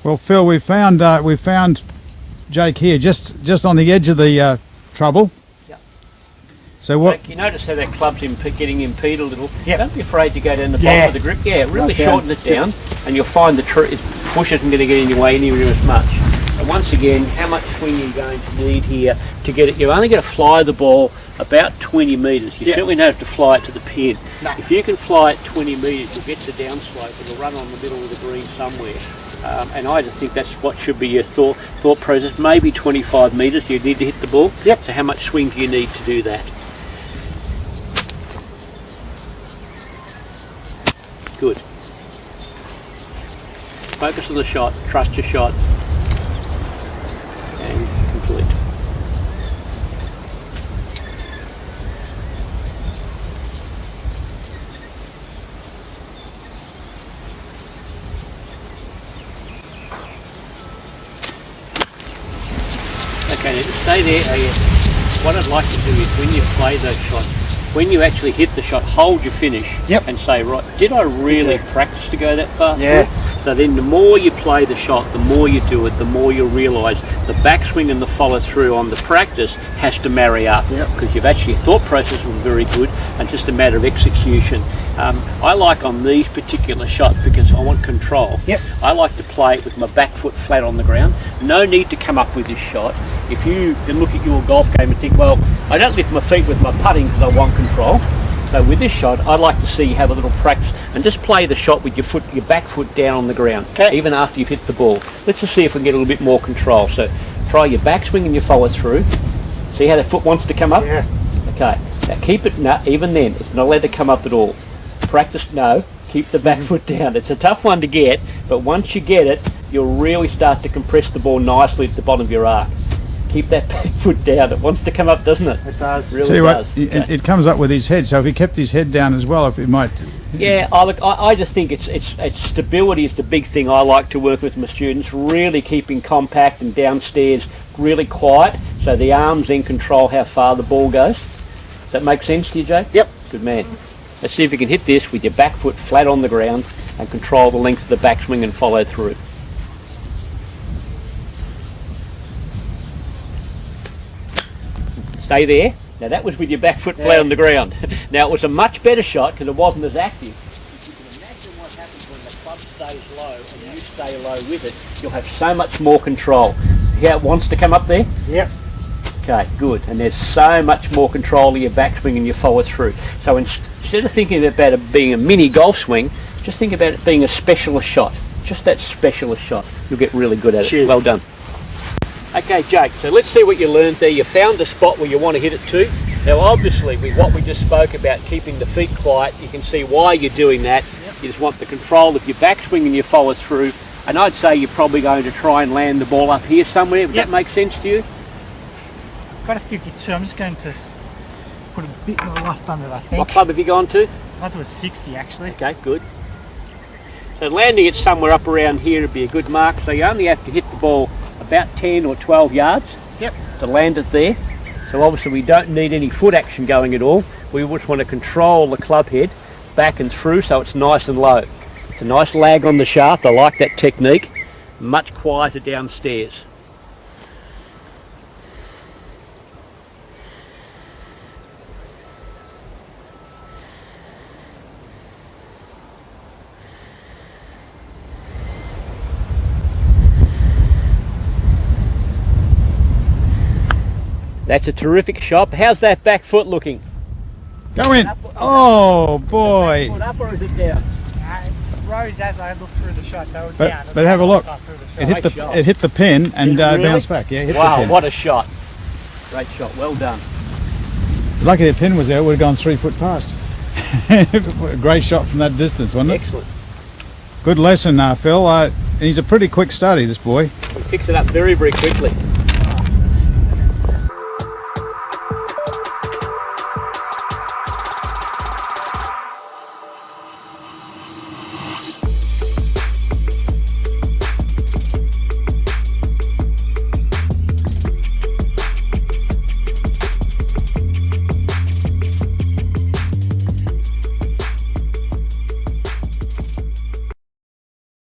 Well, Phil, we found Jake here, just on the edge of the trouble. Yep. So what? Jake, you notice how that club's getting impeded a little. Yep. Don't be afraid to go down the bottom of the grip. Yeah, really Right down. shorten it down, and you'll find the push isn't going to get in your way anywhere as much. And once again, how much swing are you going to need here to get it? You're only going to fly the ball about 20 metres. You certainly don't have to fly it to the pin. No. If you can fly it 20 metres, you'll get to the downslope. It'll run on the middle of the green somewhere. And I just think that's what should be your thought process. Maybe 25 metres you need to hit the ball. Yep. So how much swing do you need to do that? Good. Focus on the shot, trust your shot, and complete. Okay, now just stay there. What I'd like to do is when you play those shots, when you actually hit the shot, hold your finish and say, right, did I really practice to go that far through? So then the more you play the shot, the more you do it, the more you'll realise the backswing and the follow through on the practice has to marry up, because you've actually, your thought process was very good and just a matter of execution. I like on these particular shots, because I want control, I like to play it with my back foot flat on the ground. No need to come up with this shot. If you can look at your golf game and think, well, I don't lift my feet with my putting because I want control. So with this shot, I'd like to see you have a little practice and just play the shot with your back foot down on the ground, even after you've hit the ball. Let's just see if we can get a little bit more control. So try your backswing and your follow through. See how the foot wants to come up? Okay, now keep it, no, even then, it's not allowed to come up at all. Practice, no, keep the back foot down. It's a tough one to get, but once you get it, you'll really start to compress the ball nicely at the bottom of your arc. Keep that back foot down. It wants to come up, doesn't it? It does. Really Tell you does. what, it comes up with his head. So if he kept his head down as well, if it might. Yeah, I just think it's stability is the big thing I like to work with my students. Really keeping compact and downstairs, really quiet, so the arms then control how far the ball goes. Does that make sense to you, Jake? Yep. Good man. Let's see if you can hit this with your back foot flat on the ground and control the length of the backswing and follow through. Stay there. Now that was with your back foot flat on the ground. Now it was a much better shot because it wasn't as active. If you can imagine what happens when the club stays low and you stay low with it, you'll have so much more control. See how it wants to come up there? Yep. Okay, good. And there's so much more control of your backswing and your follow through. So instead of thinking about it being a mini golf swing, just think about it being a specialist shot. Just that specialist shot. You'll get really good at it. Well done. Okay, Jake, so let's see what you learned there. You found the spot where you want to hit it to. Now obviously with what we just spoke about, keeping the feet quiet, you can see why you're doing that. You just want the control of your backswing and your follow through. And I'd say you're probably going to try and land the ball up here somewhere. Would that make sense to you? I've got a 52. I'm just going to put a bit more loft under it, I think. What club have you gone to? I'll do a 60 actually. Okay, good. So landing it somewhere up around here would be a good mark. So you only have to hit the ball about 10 or 12 yards to land it there. So obviously we don't need any foot action going at all. We just want to control the club head back and through so it's nice and low. It's a nice lag on the shaft. I like that technique. Much quieter downstairs. That's a terrific shot. How's that back foot looking? Go in. Oh boy. Foot up or is it down? It rose as I looked through the shot. That was down. But have a look. It It hit the pin and bounced back. Yeah, hit the pin. What a shot. Great shot. Well done. Lucky the pin was there. It would have gone 3 foot past. Great shot from that distance, wasn't it? Excellent. Good lesson, Phil. He's a pretty quick study, this boy. He picks it up very, very quickly.